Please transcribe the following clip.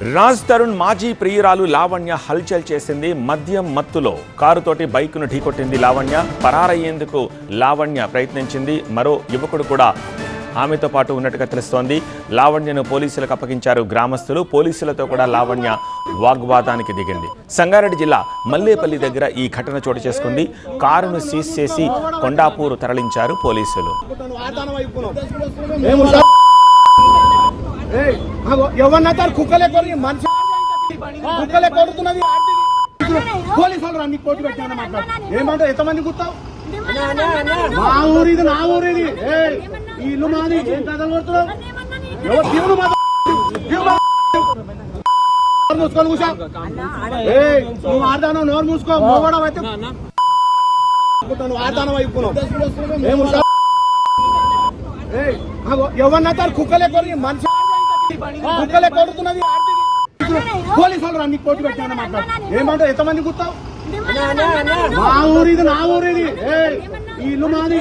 రాజ్ తరుణ్ మాజీ ప్రియురాలు లావణ్య హల్చల్ చేసింది. మద్యం మత్తులో కారుతోటి బైక్ను ఢీకొట్టింది లావణ్య. పరారయ్యేందుకు లావణ్య ప్రయత్నించింది. మరో యువకుడు కూడా ఆమెతో పాటు ఉన్నట్టుగా తెలుస్తోంది. లావణ్యను పోలీసులకు అప్పగించారు గ్రామస్తులు. పోలీసులతో కూడా లావణ్య వాగ్వాదానికి దిగింది. సంగారెడ్డి జిల్లా మల్లేపల్లి దగ్గర ఈ ఘటన చోటు చేసుకుంది. కారును సీజ్ చేసి కొండాపూర్ తరలించారు పోలీసులు. ఎవరన్నా కుక్కలే కొరి మనిషి కుక్కలే కొడుతున్నది. పోలీసు వాళ్ళు అన్ని కోర్టు పెట్టినా మాట్లాడు ఏమంటారు? ఎంతమంది గుర్తావు? మా ఊరు ఇది, నా ఊరు ఇది, ఈ ఇల్లు మాది. ఏం కథలు కొడుతున్నావు? ఎవరు దేవుడు మూసుకొని కూర్చో. నువ్వు ఆడదాను, నోరు మూసుకో. మోగడం అయితే నువ్వు ఆడదానం అయిపోయినావు. ఎవరన్నా కుక్కలే కొరి మనిషి కుక్కలే కొడుతున్నది. పోలీసు వాళ్ళు అన్ని కోర్టు పెట్టినా మాట్లాడు ఏమంటారు? ఎంతమంది గుర్తావు? మా ఊరు ఇది, నా ఊరు ఇది, ఈ ఇల్లు మాది.